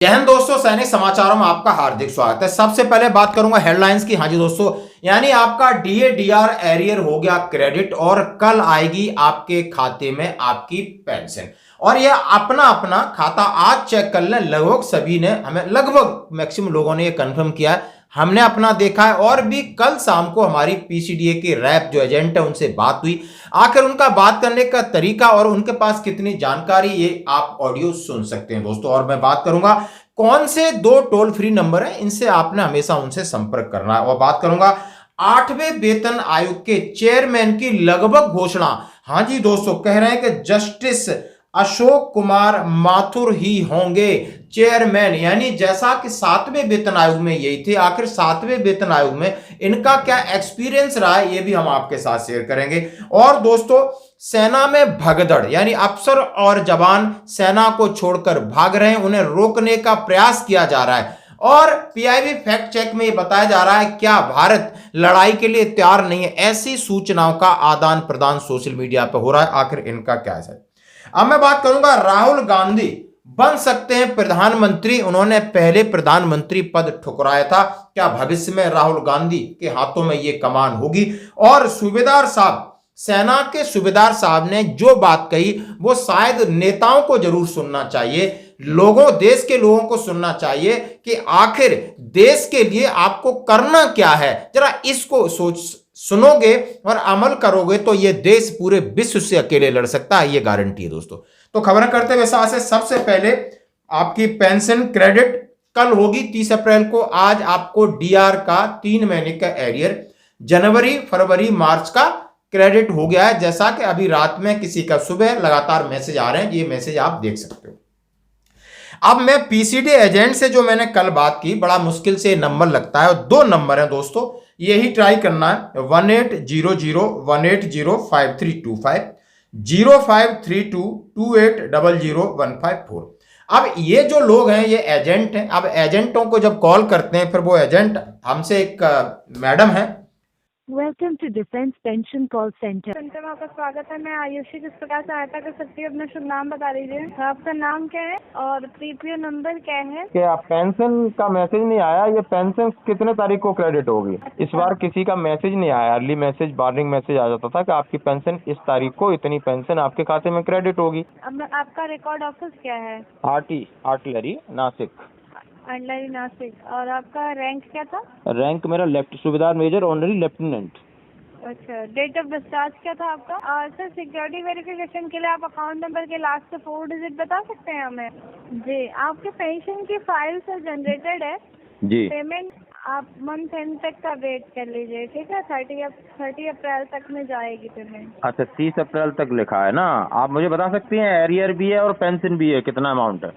जय हिंद दोस्तों, सैनिक समाचारों में आपका हार्दिक स्वागत है। सबसे पहले बात करूंगा हेडलाइंस की। हाँ जी दोस्तों, यानी आपका डीए डीआर एरियर हो गया क्रेडिट और कल आएगी आपके खाते में आपकी पेंशन। और यह अपना अपना खाता आज चेक कर लें। लगभग सभी ने हमें, लगभग मैक्सिमम लोगों ने यह कंफर्म किया है, हमने अपना देखा है। और भी कल शाम को हमारी पीसीडीए की रैप जो एजेंट है उनसे बात हुई। आखिर उनका बात करने का तरीका और उनके पास कितनी जानकारी, ये आप ऑडियो सुन सकते हैं दोस्तों। और मैं बात करूंगा कौन से दो टोल फ्री नंबर हैं, इनसे आपने हमेशा उनसे संपर्क करना है। और बात करूंगा 8वें वेतन आयोग के चेयरमैन की लगभग घोषणा। हाँ जी दोस्तों, कह रहे हैं कि जस्टिस अशोक कुमार माथुर ही होंगे चेयरमैन। यानी जैसा कि 7वें वेतन आयोग में यही थे, आखिर 7वें वेतन आयोग में इनका क्या एक्सपीरियंस रहा है, ये भी हम आपके साथ शेयर करेंगे। और दोस्तों, सेना में भगदड़, यानी अफसर और जवान सेना को छोड़कर भाग रहे हैं, उन्हें रोकने का प्रयास किया जा रहा है। और पीआईबी फैक्ट चेक में यह बताया जा रहा है क्या भारत लड़ाई के लिए तैयार नहीं है। ऐसी सूचनाओं का आदान प्रदान सोशल मीडिया पर हो रहा है, आखिर इनका क्या है। अब मैं बात करूंगा राहुल गांधी बन सकते हैं प्रधानमंत्री। उन्होंने पहले प्रधानमंत्री पद ठुकराया था, क्या भविष्य में राहुल गांधी के हाथों में यह कमान होगी। और सूबेदार साहब, सेना के सूबेदार साहब ने जो बात कही वो शायद नेताओं को जरूर सुनना चाहिए, लोगों, देश के लोगों को सुनना चाहिए कि आखिर देश के लिए आपको करना क्या है। जरा इसको सुनोगे और अमल करोगे तो ये देश पूरे विश्व से अकेले लड़ सकता है, ये गारंटी है दोस्तों। तो खबरें करते हुए साथ से सबसे पहले आपकी पेंशन क्रेडिट कल होगी 30 अप्रैल को। आज आपको डीआर का 3 महीने का एरियर, जनवरी फरवरी मार्च का क्रेडिट हो गया है। जैसा कि अभी रात में किसी का सुबह लगातार मैसेज आ रहे हैं, ये मैसेज आप देख सकते हो। अब मैं पीसीडी एजेंट से जो मैंने कल बात की, बड़ा मुश्किल से नंबर लगता है, 2 नंबर है दोस्तों, यही ट्राई करना है। 1800-180-5325, 053228000154। अब ये जो लोग हैं ये एजेंट हैं। अब एजेंटों को जब कॉल करते हैं, फिर वो एजेंट हमसे, एक मैडम है, welcome to defence pension call centre में आपका स्वागत है। मैं आयुषी किस प्रकार सहायता कर सकती हूँ? अपना शुभ नाम बता दीजिए। आपका नाम क्या है और पीपीओ नंबर क्या है? क्या पेंशन का मैसेज नहीं आया? ये पेंशन कितने तारीख को क्रेडिट होगी? अच्छा। इस बार किसी का मैसेज नहीं आया। अर्ली मैसेज, वार्निंग मैसेज आ जाता था कि आपकी पेंशन इस तारीख को इतनी पेंशन आपके खाते में क्रेडिट होगी। अब आपका रिकॉर्ड ऑफिस क्या है? आर्टिलरी नासिक। आर्टिलरी नासिक। और आपका रैंक क्या था? रैंक मेरा सूबेदार मेजर ऑनरी लेफ्टिनेंट। अच्छा, डेट ऑफ डिस्चार्ज क्या था आपका? और सर, सिक्योरिटी वेरिफिकेशन के लिए आप अकाउंट नंबर के लास्ट 4 डिजिट बता सकते हैं हमें? जी, आपके पेंशन की फाइल से जनरेटेड है जी। पेमेंट आप मंथ एंड तक का वेट कर लीजिए, ठीक है? 30 अप्रैल तक में जाएगी पेमेंट। अच्छा, 30 अप्रैल तक लिखा है ना। आप मुझे बता सकती हैं एरियर भी है और पेंशन भी है, कितना अमाउंट है?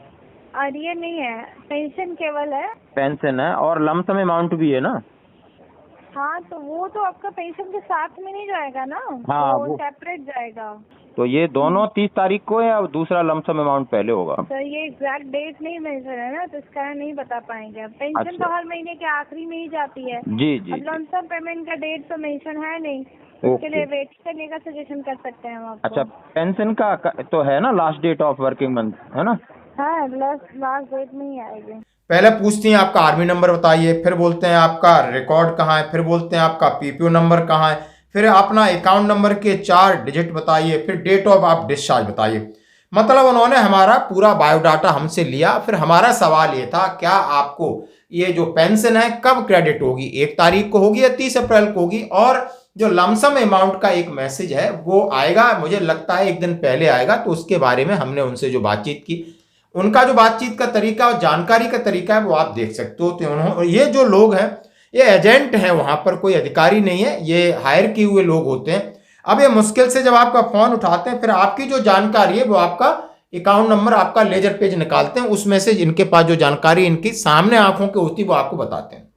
अरियर नहीं है, पेंशन केवल है। पेंशन है और लमसम अमाउंट भी है ना? हाँ, तो वो तो आपका पेंशन के साथ में नहीं जाएगा ना। हाँ, वो वो सेपरेट जाएगा। तो ये दोनों 30 तारीख को है या दूसरा लमसम अमाउंट पहले होगा? तो ये एग्जैक्ट डेट नहीं मेंशन है ना, तो इसका नहीं बता पाएंगे। पेंशन अच्छा। तो हर महीने के आखिरी में ही जाती है। जी जी। अब लमसम पेमेंट का डेट तो मेंशन है नहीं, उसके लिए वेट करने का सजेशन कर सकते हैं हम आपको। अच्छा, पेंशन का तो है ना last date of working month, है ना? हाँ, लास्ट डेट में ही आएगी। पहले पूछती हैं आपका आर्मी नंबर बताइए, फिर बोलते हैं आपका रिकॉर्ड कहाँ है, फिर बोलते हैं आपका पीपीओ नंबर कहाँ है, फिर अपना अकाउंट नंबर के 4 डिजिट बताइए, फिर डेट ऑफ आप डिस्चार्ज बताइए। मतलब उन्होंने हमारा पूरा बायोडाटा हमसे लिया। फिर हमारा सवाल ये था, क्या आपको ये जो पेंशन है कब क्रेडिट होगी, 1 तारीख को होगी या 30 अप्रैल को होगी। और जो लमसम अमाउंट का एक मैसेज है वो आएगा, मुझे लगता है 1 दिन पहले आएगा। तो उसके बारे में हमने उनसे जो बातचीत की, उनका जो बातचीत का तरीका और जानकारी का तरीका है वो आप देख सकते हो। तो ये जो लोग हैं ये एजेंट हैं, वहां पर कोई अधिकारी नहीं है, ये हायर किए हुए लोग होते हैं। अब ये मुश्किल से जब आपका फोन उठाते हैं, फिर आपकी जो जानकारी है वो आपका अकाउंट नंबर, आपका लेजर पेज निकालते हैं, उसमें से इनके पास जो जानकारी इनकी सामने आंखों के होती है वो आपको बताते हैं।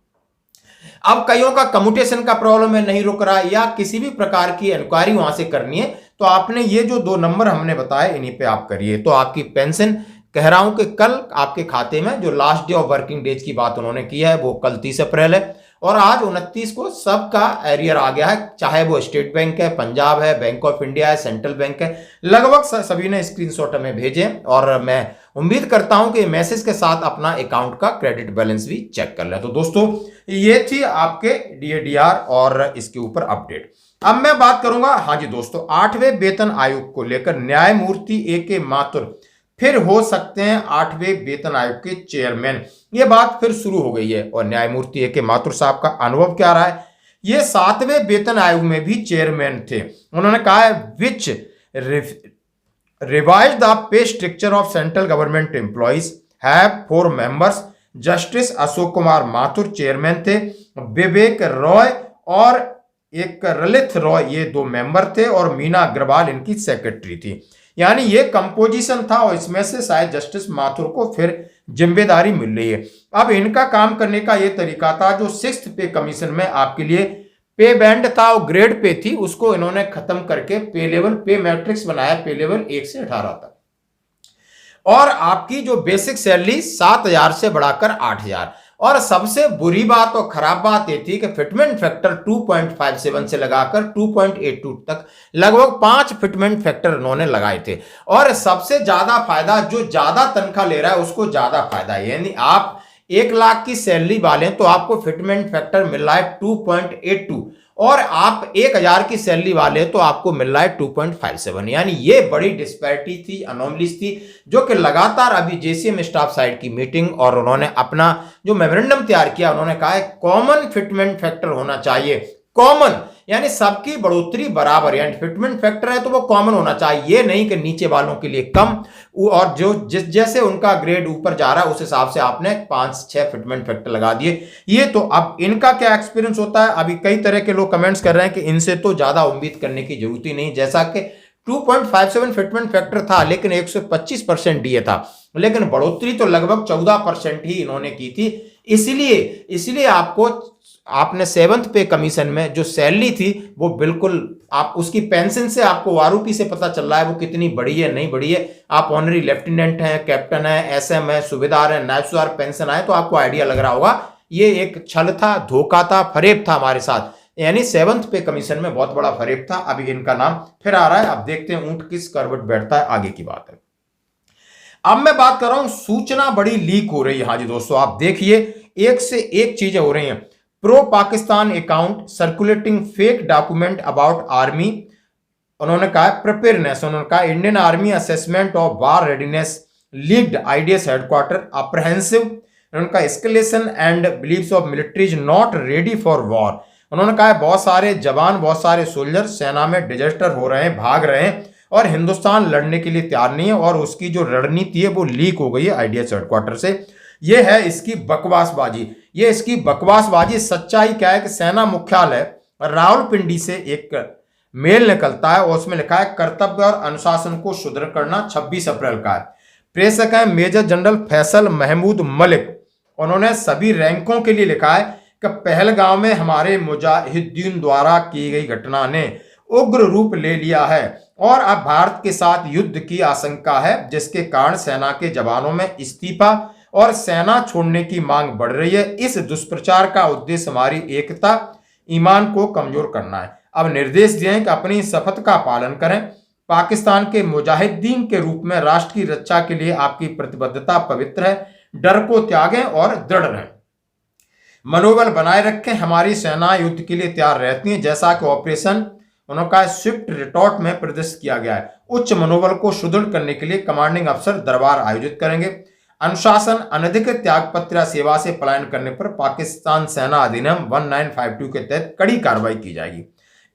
अब कईयों का कम्यूटेशन का प्रॉब्लम है, नहीं रुक रहा है, या किसी भी प्रकार की इंक्वायरी वहां से करनी है, तो आपने ये जो 2 नंबर हमने बताए इन्हीं पे आप करिए। तो आपकी पेंशन, कह रहा हूं कि कल आपके खाते में, जो last day of working days की बात उन्होंने की है वो कल 30 अप्रैल है, और आज 29 को सबका एरियर आ गया है, चाहे वो स्टेट बैंक है, पंजाब है, बैंक ऑफ इंडिया है, सेंट्रल बैंक है, लगभग सभी ने स्क्रीनशॉट हमें भेजे और मैं उम्मीद करता हूं कि मैसेज के साथ अपना अकाउंट का क्रेडिट बैलेंस भी चेक कर लें। तो दोस्तों ये थी आपके DADR और इसके ऊपर अपडेट। अब मैं बात करूंगा, हाँ जी दोस्तों, 8वें वेतन आयोग को लेकर न्यायमूर्ति A.K. माथुर फिर हो सकते हैं 8वें वेतन आयोग के चेयरमैन। ये बात फिर शुरू हो गई है और न्यायमूर्ति A.K. माथुर साहब का अनुभव क्या रहा है, ये 7वें वेतन आयोग में भी चेयरमैन थे। उन्होंने कहा है which revise the pay structure of central government employees have 4 members. Justice Ashok Kumar Mathur chairman थे, विवेक रॉय और एक ललित रॉय ये 2 मेंबर थे और मीना अग्रवाल इनकी सेक्रेटरी थी। यानी ये कंपोजिशन था और इसमें से शायद जस्टिस माथुर को फिर जिम्मेदारी मिल रही है। अब इनका काम करने का ये तरीका था, जो 6th पे कमीशन में आपके लिए पे बैंड था और ग्रेड पे थी, उसको इन्होंने खत्म करके पे लेवल पे मैट्रिक्स बनाया, पे लेवल 1 से 18 तक। और आपकी जो बेसिक सैलरी 7,000 से बढ़ाकर 8,000। और सबसे बुरी बात और खराब बात यह थी कि फिटमेंट फैक्टर 2.57 से लगाकर 2.82 तक लगभग 5 फिटमेंट फैक्टर इन्होंने लगाए थे। और सबसे ज्यादा फायदा, जो ज्यादा तनख्वाह ले रहा है उसको ज्यादा फायदा है, यानी आप 1 लाख की सैलरी वाले तो आपको फिटमेंट फैक्टर मिल रहा है 2.82 और आप 1,000 की सैलरी वाले तो आपको मिल रहा है 2.57। यानी ये बड़ी डिस्पैरिटी थी, अनोमलीज थी, जो कि लगातार अभी JCM स्टाफ साइड की मीटिंग और उन्होंने अपना जो मेमोरेंडम तैयार किया, उन्होंने कहा है कॉमन फिटमेंट फैक्टर होना चाहिए। कॉमन यानी सबकी बढ़ोतरी बराबर, यानी फिटमेंट फैक्टर है तो वो कॉमन होना चाहिए, ये नहीं कि नीचे वालों के लिए कम और जो जैसे उनका ग्रेड ऊपर जा रहा है उस हिसाब से आपने 5-6 फिटमेंट फैक्टर लगा दिए। ये तो अब इनका क्या एक्सपीरियंस होता है, अभी कई तरह के लोग कमेंट्स कर रहे हैं कि इनसे तो ज्यादा उम्मीद करने की जरूरत ही नहीं, जैसा कि 2.57 फिटमेंट फैक्टर था लेकिन 125% DA था, लेकिन बढ़ोतरी तो लगभग 14% ही इन्होंने की थी। इसलिए आपने 7th पे कमीशन में जो सैलरी थी वो बिल्कुल आप उसकी पेंशन से आपको आरओपी से पता चल रहा है वो कितनी बड़ी है नहीं बड़ी है। आप ऑनरी लेफ्टिनेंट हैं, कैप्टन है, SM है, सूबेदार है, नायब सूबेदार पेंशन आए तो आपको आइडिया लग रहा होगा ये एक छल था, धोखा था, फरेब था हमारे साथ। यानी 7th पे कमीशन में बहुत बड़ा फरेब था। अभी इनका नाम फिर आ रहा है, अब देखते हैं ऊंट किस करवट बैठता है, आगे की बात है। अब मैं बात कर रहा हूं, सूचना बड़ी लीक हो रही है। हाँ जी दोस्तों, आप देखिए एक से एक चीजें हो रही हैं। Pro Pakistan account circulating fake document about army, उन्होंने कहा प्रिपेयरनेस, उन्होंने कहा Indian army assessment of war readiness leaked IDS headquarter apprehensive, उन्होंने कहा escalation and believes of military is not ready for war. उन्होंने कहा बहुत सारे जवान, बहुत सारे सोल्जर सेना में डिजर्टर हो रहे हैं, भाग रहे हैं और हिंदुस्तान लड़ने के लिए तैयार नहीं है और उसकी जो रणनीति है वो लीक हो गई है IDS हेडक्वार्टर से। ये है इसकी बकवासबाजी, ये इसकी बकवासबाजी। सच्चाई क्या है कि सेना मुख्यालय रावलपिंडी से एक मेल निकलता है और उसमें लिखा है कर्तव्य और अनुशासन को सुदृढ़ करना, 26 अप्रैल का है। प्रेषक है मेजर जनरल फैसल महमूद मलिक। उन्होंने सभी रैंकों के लिए लिखा है कि पहलगांव में हमारे मुजाहिदीन द्वारा की गई घटना ने उग्र रूप ले लिया है और अब भारत के साथ युद्ध की आशंका है, जिसके कारण सेना के जवानों में इस्तीफा और सेना छोड़ने की मांग बढ़ रही है। इस दुष्प्रचार का उद्देश्य हमारी एकता, ईमान को कमजोर करना है। अब निर्देश दिए हैं कि अपनी शपथ का पालन करें। पाकिस्तान के मुजाहिदीन के रूप में राष्ट्र की रक्षा के लिए आपकी प्रतिबद्धता पवित्र है। डर को त्यागें और दृढ़ रहें, मनोबल बनाए रखें। हमारी सेना युद्ध के लिए तैयार रहती है, जैसा कि ऑपरेशन उनका स्विफ्ट रिटॉर्ट में प्रदर्शित किया गया है। उच्च मनोबल को सुदृढ़ करने के लिए कमांडिंग अफसर दरबार आयोजित करेंगे। अनुशासन, अनधिकृत त्यागपत्र सेवा से पलायन करने पर पाकिस्तान सेना अधिनियम 1952 के तहत कड़ी कार्रवाई की जाएगी।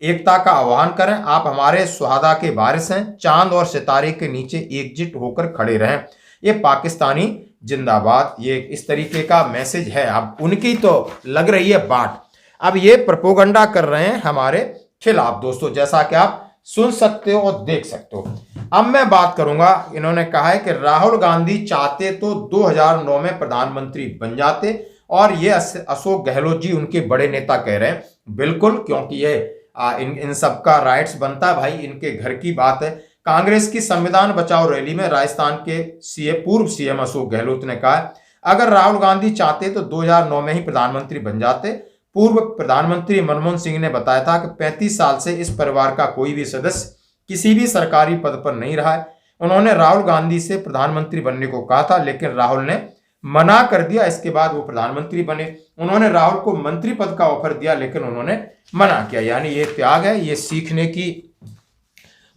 एकता का आह्वान करें, आप हमारे सुहादा के वारिस हैं। चांद और सितारे के नीचे एकजुट होकर खड़े रहें। ये पाकिस्तानी जिंदाबाद, ये इस तरीके का मैसेज है। अब उनकी तो लग रही है बाट, अब ये प्रोपोगंडा कर रहे हैं हमारे खिलाफ दोस्तों, जैसा कि आप सुन सकते हो और देख सकते हो। अब मैं बात करूंगा, इन्होंने कहा है कि राहुल गांधी चाहते तो 2009 में प्रधानमंत्री बन जाते और ये अशोक गहलोत जी उनके बड़े नेता कह रहे हैं। बिल्कुल, क्योंकि ये इन सबका राइट्स बनता है भाई, इनके घर की बात है। कांग्रेस की संविधान बचाओ रैली में राजस्थान के पूर्व CM अशोक गहलोत ने कहा अगर राहुल गांधी चाहते तो 2009 में ही प्रधानमंत्री बन जाते। पूर्व प्रधानमंत्री मनमोहन सिंह ने बताया था कि 35 साल से इस परिवार का कोई भी सदस्य किसी भी सरकारी पद पर नहीं रहा है। उन्होंने राहुल गांधी से प्रधानमंत्री बनने को कहा था, लेकिन राहुल ने मना कर दिया। इसके बाद वो प्रधानमंत्री बने। उन्होंने राहुल को मंत्री पद का ऑफर दिया, लेकिन उन्होंने मना किया। यानी ये त्याग है, ये सीखने की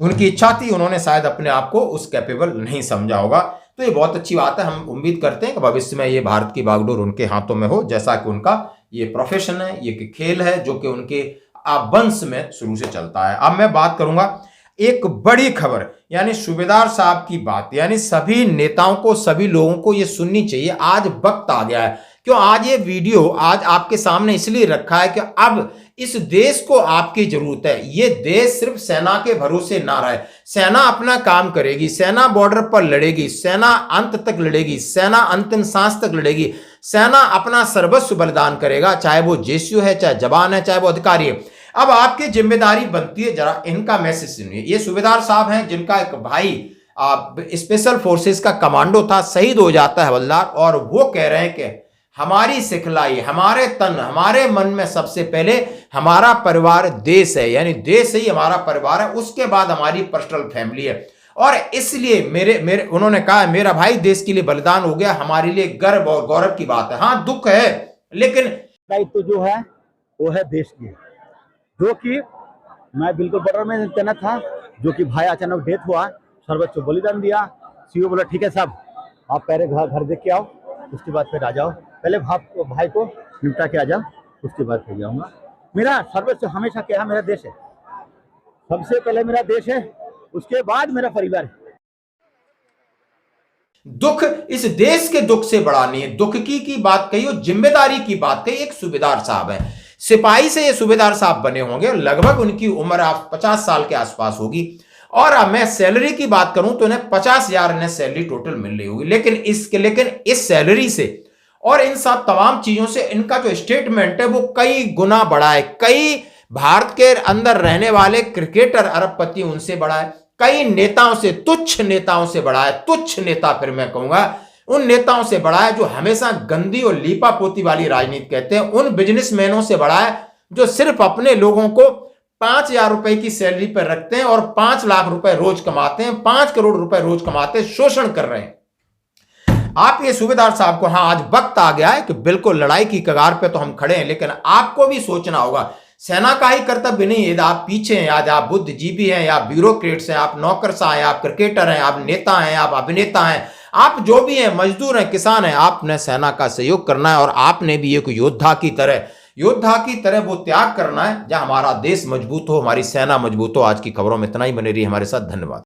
उनकी इच्छा थी। उन्होंने शायद अपने आप को उस कैपेबल नहीं समझा होगा। तो ये बहुत अच्छी बात है। हम उम्मीद करते हैं कि भविष्य में ये भारत की बागडोर उनके हाथों में हो, जैसा कि उनका ये प्रोफेशन है, ये खेल है जो कि उनके वंश में शुरू से चलता है। अब मैं बात करूंगा एक बड़ी खबर, यानी सूबेदार साहब की बात। यानी सभी नेताओं को, सभी लोगों को ये सुननी चाहिए। आज वक्त आ गया है। क्यों आज ये वीडियो आज आपके सामने इसलिए रखा है कि अब इस देश को आपकी जरूरत है। ये देश सिर्फ सेना के भरोसे ना रहे। सेना अपना काम करेगी, सेना बॉर्डर पर लड़ेगी, सेना अंत तक लड़ेगी, सेना अंतिम सांस तक लड़ेगी, सेना अपना सर्वस्व बलिदान करेगा, चाहे वो जेसीओ है, चाहे जवान है, चाहे वो अधिकारी है। अब आपकी जिम्मेदारी बनती है, जरा इनका मैसेज सुनिए। ये सूबेदार साहब हैं जिनका एक भाई स्पेशल फोर्सेस का कमांडो था, शहीद हो जाता है हवलदार, और वो कह रहे हैं कि हमारी सिखलाई, हमारे तन, हमारे मन में सबसे पहले हमारा परिवार देश है। यानी देश ही हमारा परिवार है, उसके बाद हमारी पर्सनल फैमिली है। और इसलिए मेरे उन्होंने कहा मेरा भाई देश के लिए बलिदान हो गया, हमारे लिए गर्व और गौरव की बात है। हाँ, दुख है, लेकिन दायित्व जो है वो है देश की, जो कि मैं बिल्कुल बॉर्डर में तैनात था, जो कि भाई अचानक डेथ हुआ, सर्वोच्च बलिदान दिया। सीओ बोला ठीक है साहब, आप पहले घर देख के आओ, उसके बाद फिर आ जाओ। पहले भाई को निपटा के आ जाओ, उसके बाद फिर जाऊंगा। मेरा सर्वोच्च हमेशा क्या है, मेरा देश है। सबसे पहले मेरा देश है, उसके बाद मेरा परिवार है। दुख इस देश के दुख से बड़ा नहीं है। दुख की बात कही और जिम्मेदारी की बात कही। एक सूबेदार साहब है, सिपाही से ये सूबेदार साहब बने होंगे। लगभग उनकी उम्र आप 50 साल के आसपास होगी। और अब मैं सैलरी की बात करूं तो इन्हें 50,000 इन्हें सैलरी टोटल मिल रही होगी। लेकिन इस सैलरी से और इन सब तमाम चीजों से इनका जो स्टेटमेंट है वो कई गुना बड़ा है। कई भारत के अंदर रहने वाले क्रिकेटर अरबपति उनसे बड़ा है, कई नेताओं से, तुच्छ नेताओं से बड़ा है। तुच्छ नेता फिर मैं कहूंगा उन नेताओं से बड़ा है जो हमेशा गंदी और लीपापोती वाली राजनीति कहते हैं। उन बिजनेसमैनों से बड़ा है जो सिर्फ अपने लोगों को 5,000 रुपए की सैलरी पर रखते हैं और 5 लाख रुपए रोज कमाते हैं, 5 करोड़ रुपए रोज कमाते हैं, शोषण कर रहे हैं। आप ये सूबेदार साहब को, हाँ आज वक्त आ गया है कि बिल्कुल लड़ाई की कगार पे तो हम खड़े हैं, लेकिन आपको भी सोचना होगा। सेना का ही कर्तव्य नहीं है, आप पीछे हैं, आज आप बुद्धिजीवी हैं, आप ब्यूरोक्रेट्स हैं, आप नौकरशाह हैं, आप क्रिकेटर हैं, आप नेता हैं, आप अभिनेता हैं, आप जो भी हैं, मजदूर हैं, किसान हैं, आपने सेना का सहयोग करना है। और आपने भी एक योद्धा की तरह वो त्याग करना है, जहां हमारा देश मजबूत हो, हमारी सेना मजबूत हो। आज की खबरों में इतना ही। बने रहिए हमारे साथ। धन्यवाद।